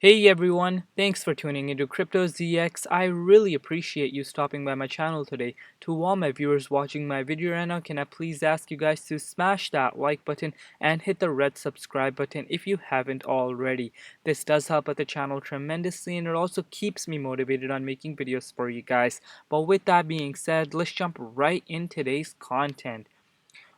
Hey everyone, thanks for tuning into Crypto ZX. I really appreciate you stopping by my channel today. To all my viewers watching my video right now, can I please ask you guys to smash that like button and hit the red subscribe button if you haven't already. This does help out the channel tremendously and it also keeps me motivated on making videos for you guys. But with that being said, let's jump right in today's content.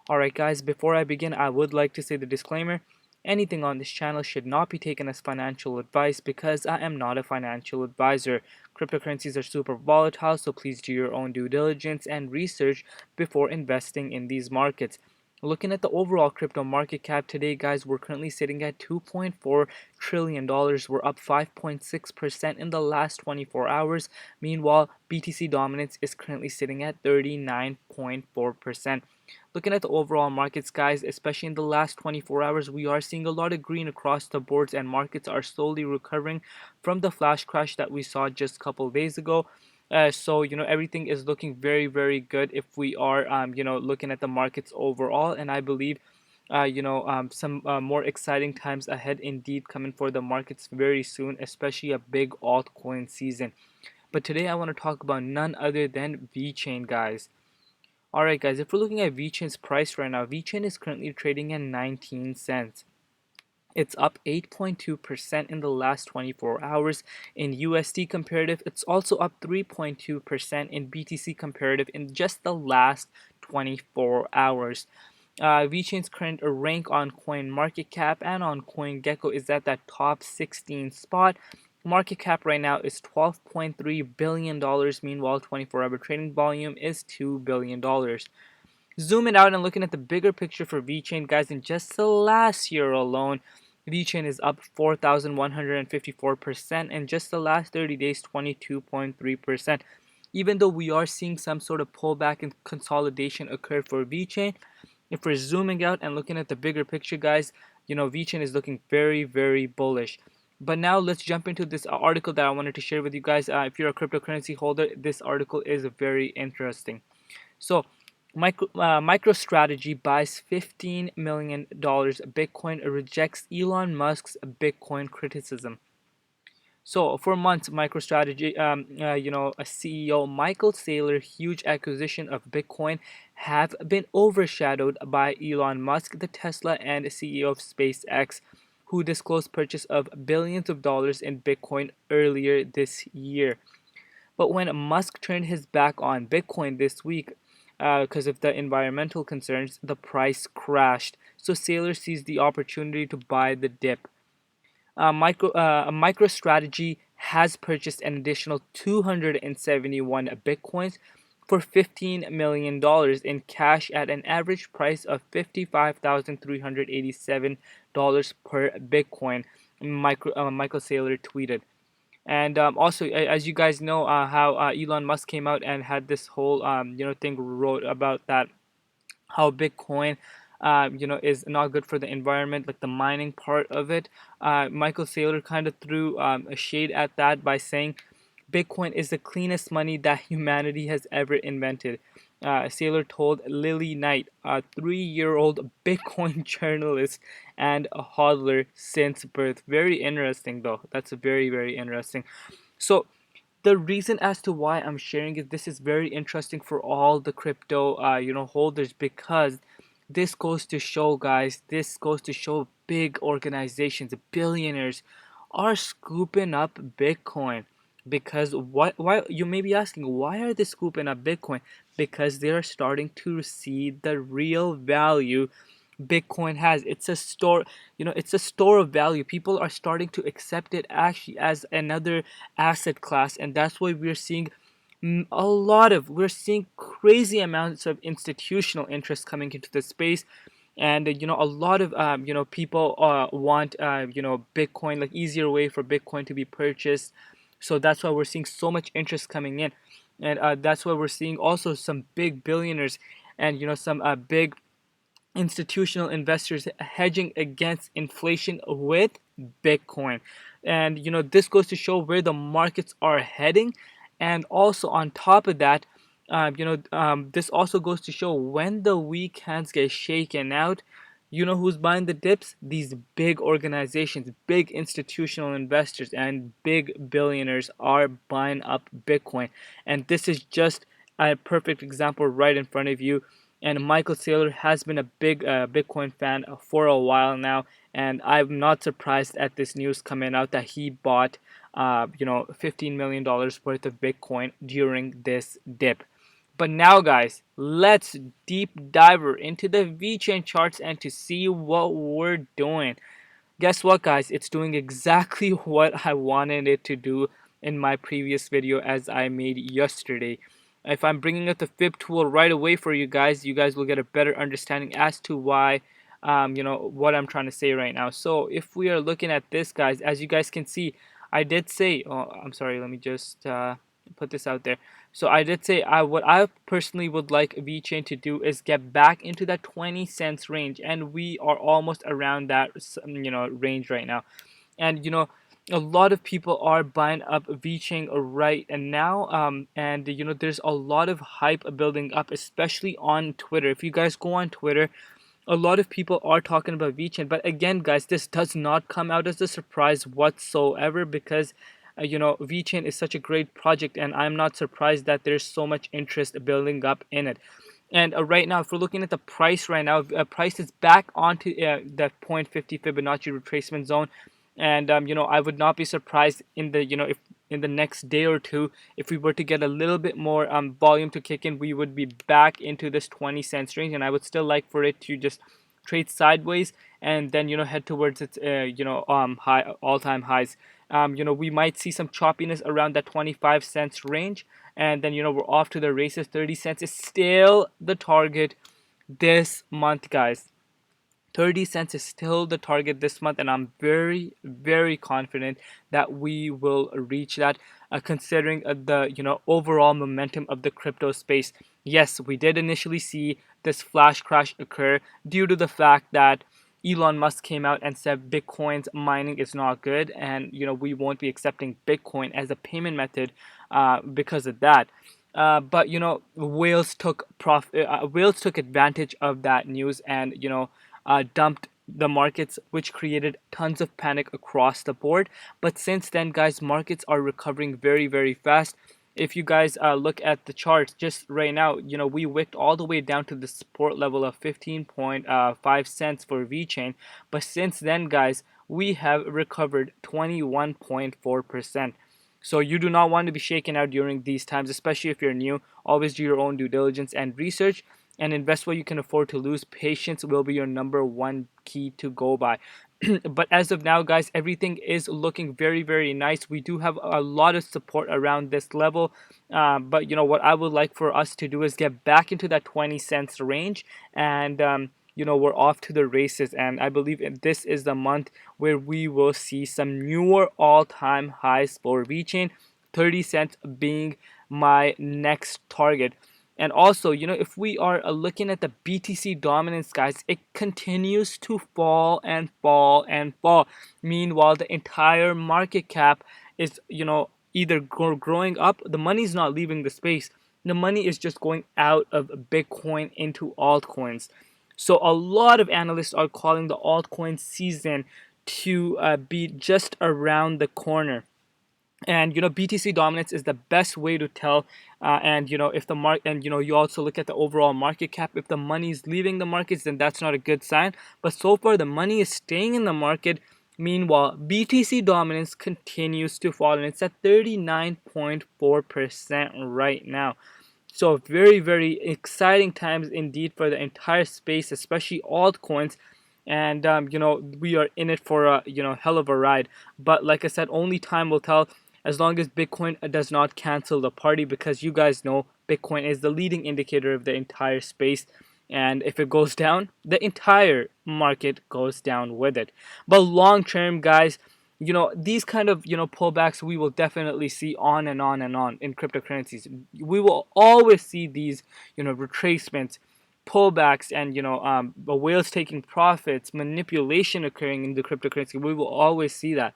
Alright guys, before I begin, I would like to say the disclaimer. Anything on this channel should not be taken as financial advice because I am not a financial advisor. Cryptocurrencies are super volatile, so please do your own due diligence and research before investing in these markets. Looking at the overall crypto market cap today, guys, we're currently sitting at $2.4 trillion. We're up 5.6% in the last 24 hours. Meanwhile, BTC dominance is currently sitting at 39.4%. Looking at the overall markets, guys, especially in the last 24 hours, we are seeing a lot of green across the boards and markets are slowly recovering from the flash crash that we saw just a couple days ago. So everything is looking very good if we are looking at the markets overall, and I believe some more exciting times ahead indeed coming for the markets very soon, especially a big altcoin season. But today I want to talk about none other than VeChain, guys. Alright guys, if we're looking at VeChain's price right now, VeChain is currently trading at 19 cents. It's up 8.2% in the last 24 hours. In USD comparative, it's also up 3.2% in BTC comparative in just the last 24 hours. VeChain's current rank on CoinMarketCap and on CoinGecko is at that top 16 spot. Market cap right now is $12.3 billion. Meanwhile, 24-hour trading volume is $2 billion. Zooming out and looking at the bigger picture for VeChain, guys, in just the last year alone, VeChain is up 4,154%, and just the last 30 days, 22.3%. Even though we are seeing some sort of pullback and consolidation occur for VeChain, if we're zooming out and looking at the bigger picture, guys, VeChain is looking very bullish. But now let's jump into this article that I wanted to share with you guys. If you're a cryptocurrency holder, this article is very interesting. So, MicroStrategy buys $15 million Bitcoin, rejects Elon Musk's Bitcoin criticism. So for months, MicroStrategy, a CEO Michael Saylor, huge acquisition of Bitcoin, have been overshadowed by Elon Musk, the Tesla and CEO of SpaceX, who disclosed purchase of billions of dollars in Bitcoin earlier this year. But when Musk turned his back on Bitcoin this week because of the environmental concerns, the price crashed. So Saylor seized the opportunity to buy the dip. MicroStrategy has purchased an additional 271 bitcoins for $15 million in cash at an average price of $55,387 per bitcoin, Michael Saylor tweeted. And also, as you guys know, how Elon Musk came out and had this whole thing wrote about that, how Bitcoin is not good for the environment, like the mining part of it. Michael Saylor kind of threw a shade at that by saying Bitcoin is the cleanest money that humanity has ever invented. Saylor told Lily Knight, a 3-year-old Bitcoin journalist and a hodler since birth. Very interesting, though. That's very interesting. So, the reason as to why I'm sharing it, this is very interesting for all the crypto holders, because this goes to show, guys, this goes to show big organizations, billionaires are scooping up Bitcoin. Because why you may be asking, why are they scooping up Bitcoin? Because they are starting to see the real value Bitcoin has. It's a store, it's a store of value. People are starting to accept it actually as another asset class, and that's why we're seeing we're seeing crazy amounts of institutional interest coming into the space. And a lot of people want Bitcoin, like easier way for Bitcoin to be purchased. So that's why we're seeing so much interest coming in, and that's why we're seeing also some big billionaires and some big institutional investors hedging against inflation with Bitcoin. And this goes to show where the markets are heading. And also on top of that, this also goes to show when the weak hands get shaken out, You know who's buying the dips? These big organizations, big institutional investors, and big billionaires are buying up Bitcoin. And this is just a perfect example right in front of you. And Michael Saylor has been a big Bitcoin fan for a while now, and I'm not surprised at this news coming out that he bought, $15 million worth of Bitcoin during this dip. But now, guys, let's deep dive into the VeChain charts and to see what we're doing. Guess what, guys? It's doing exactly what I wanted it to do in my previous video as I made yesterday. If I'm bringing up the fib tool right away for you guys will get a better understanding as to why, what I'm trying to say right now. So if we are looking at this, guys, as you guys can see, I did say, oh, I'm sorry, let me just put this out there. So I did say what I personally would like VeChain to do is get back into that 20 cents range, and we are almost around that range right now. And a lot of people are buying up VeChain right and now, and there's a lot of hype building up, especially on Twitter. If you guys go on Twitter, a lot of people are talking about VeChain. But again, guys, this does not come out as a surprise whatsoever, because VeChain is such a great project, and I'm not surprised that there's so much interest building up in it. And right now, if we're looking at the price right now, price is back onto the 0.50 Fibonacci retracement zone. And I would not be surprised in the if in the next day or two, if we were to get a little bit more volume to kick in, we would be back into this 20 cents range. And I would still like for it to just trade sideways and then head towards its high all-time highs. We might see some choppiness around that 25 cents range, and then we're off to the races. 30 cents is still the target this month, guys. 30 cents is still the target this month, and I'm very, very confident that we will reach that, considering the overall momentum of the crypto space. Yes, we did initially see this flash crash occur due to the fact that Elon Musk came out and said Bitcoin's mining is not good, and we won't be accepting Bitcoin as a payment method because of that. But whales took advantage of that news, and dumped the markets, which created tons of panic across the board. But since then, guys, markets are recovering very, very fast. If you guys look at the charts just right now, we wicked all the way down to the support level of 15.5 cents for VeChain. But since then, guys, we have recovered 21.4%. So you do not want to be shaken out during these times, especially if you're new. Always do your own due diligence and research, and invest what you can afford to lose. Patience will be your number one key to go by. But as of now, guys, everything is looking very, very nice. We do have a lot of support around this level. But what I would like for us to do is get back into that 20 cents range, and we're off to the races. And I believe this is the month where we will see some newer all-time highs for VeChain, 30 cents being my next target. And also, if we are looking at the BTC dominance, guys, it continues to fall and fall and fall. Meanwhile, the entire market cap is, either growing up. The money's not leaving the space. The money is just going out of Bitcoin into altcoins. So a lot of analysts are calling the altcoin season to be just around the corner. And BTC dominance is the best way to tell. And if the market, and you also look at the overall market cap. If the money is leaving the markets, then that's not a good sign. But so far, the money is staying in the market. Meanwhile, BTC dominance continues to fall, and it's at 39.4% right now. So very, very exciting times indeed for the entire space, especially altcoins. And we are in it for a hell of a ride. But like I said, only time will tell, as long as Bitcoin does not cancel the party, because you guys know Bitcoin is the leading indicator of the entire space. And if it goes down, the entire market goes down with it. But long term, guys, these kind of pullbacks we will definitely see on and on and on in cryptocurrencies. We will always see these retracements, pullbacks, and whales taking profits, manipulation occurring in the cryptocurrency. We will always see that.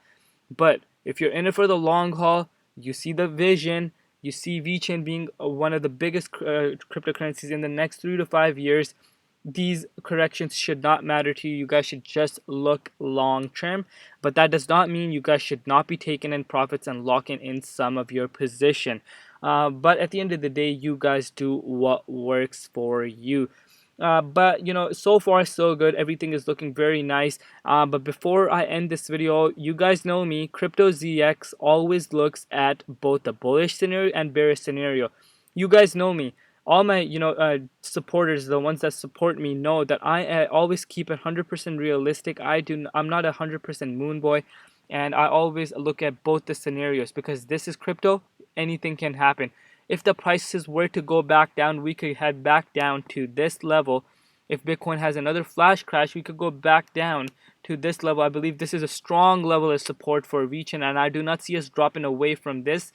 But if you're in it for the long haul, you see the vision, you see VeChain being one of the biggest cryptocurrencies in the next 3 to 5 years, these corrections should not matter to you. You guys should just look long term, but that does not mean you guys should not be taking in profits and locking in some of your position. But at the end of the day, you guys do what works for you. But so far so good. Everything is looking very nice. But before I end this video, you guys know me. Crypto ZX always looks at both the bullish scenario and bearish scenario. You guys know me. All my supporters, the ones that support me, know that I always keep it 100% realistic. I'm not a 100% moon boy, and I always look at both the scenarios, because this is crypto. Anything can happen. If the prices were to go back down, we could head back down to this level. If Bitcoin has another flash crash, we could go back down to this level. I believe this is a strong level of support for Vechain, and I do not see us dropping away from this.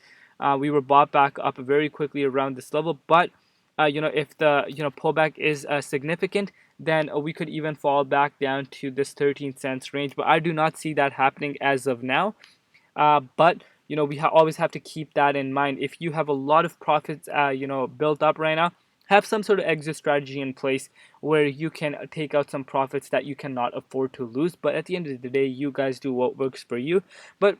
We were bought back up very quickly around this level, but if the pullback is significant, then we could even fall back down to this 13 cents range. But I do not see that happening as of now. But we always have to keep that in mind. If you have a lot of profits built up right now, have some sort of exit strategy in place where you can take out some profits that you cannot afford to lose. But at the end of the day, you guys do what works for you. But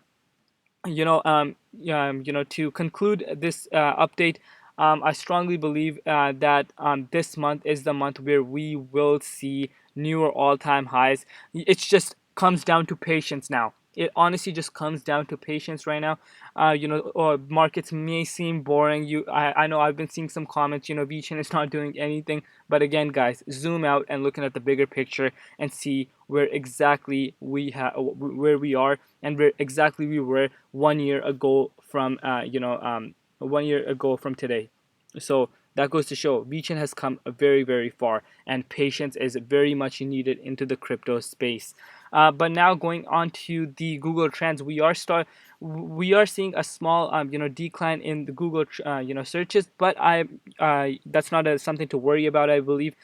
to conclude this update, I strongly believe that this month is the month where we will see newer all-time highs. It just comes down to patience now. It honestly just comes down to patience right now. Markets may seem boring. I know I've been seeing some comments. Vechain is not doing anything. But again, guys, zoom out and looking at the bigger picture and see where exactly where we are and where exactly we were 1 year ago from 1 year ago from today. So that goes to show Vechain has come very, very far, and patience is very much needed into the crypto space. But now going on to the Google Trends, we are seeing a small decline in the Google searches, but that's not something to worry about. I believe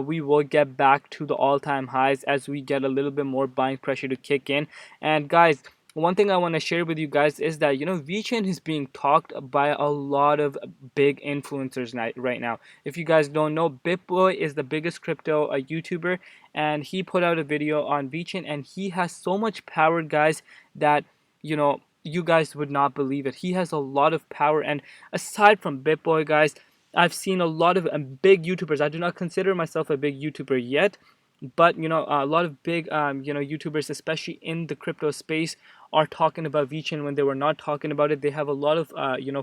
we will get back to the all-time highs as we get a little bit more buying pressure to kick in. And guys, one thing I want to share with you guys is that Vechain is being talked by a lot of big influencers right now. If you guys don't know, BitBoy is the biggest crypto YouTuber, and he put out a video on Vechain, and he has so much power, guys, that you guys would not believe it. He has a lot of power, and aside from BitBoy, guys, I've seen a lot of big YouTubers. I do not consider myself a big YouTuber yet, but a lot of big YouTubers, especially in the crypto space, are talking about Vechain when they were not talking about it. They have a lot of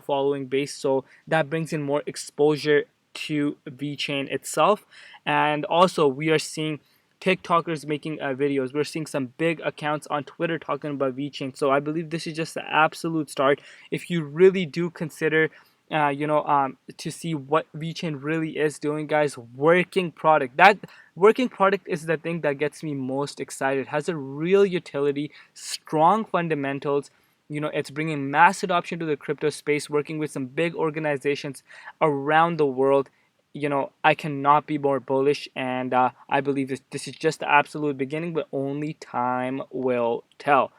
following base, so that brings in more exposure to Vechain itself. And also we are seeing TikTokers making videos. We're seeing some big accounts on Twitter talking about Vechain. So I believe this is just the absolute start. If you really do consider to see what Vechain really is doing, guys, working product. That working product is the thing that gets me most excited. It has a real utility, strong fundamentals. It's bringing mass adoption to the crypto space, working with some big organizations around the world. I cannot be more bullish, and I believe this is just the absolute beginning, but only time will tell.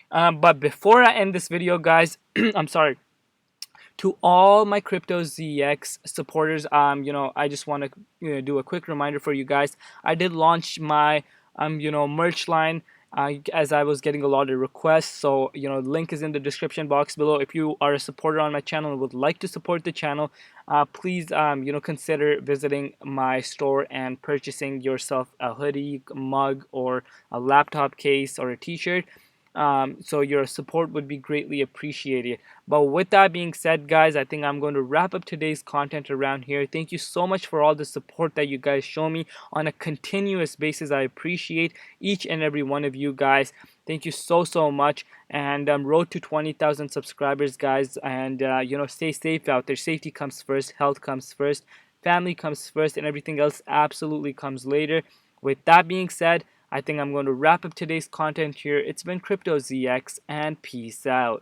But before I end this video, guys, I'm sorry. To all my Crypto ZX supporters, I just want to do a quick reminder for you guys. I did launch my merch line as I was getting a lot of requests. So link is in the description box below. If you are a supporter on my channel and would like to support the channel, please consider visiting my store and purchasing yourself a hoodie, mug, or a laptop case, or a t-shirt. So your support would be greatly appreciated. But with that being said, guys, I think I'm going to wrap up today's content around here. Thank you so much for all the support that you guys show me on a continuous basis. I appreciate each and every one of you guys. Thank you so much. And road to 20,000 subscribers, guys. And stay safe out there. Safety comes first, health comes first, family comes first, and everything else absolutely comes later. With that being said, I think I'm going to wrap up today's content here. It's been Crypto ZX, and peace out.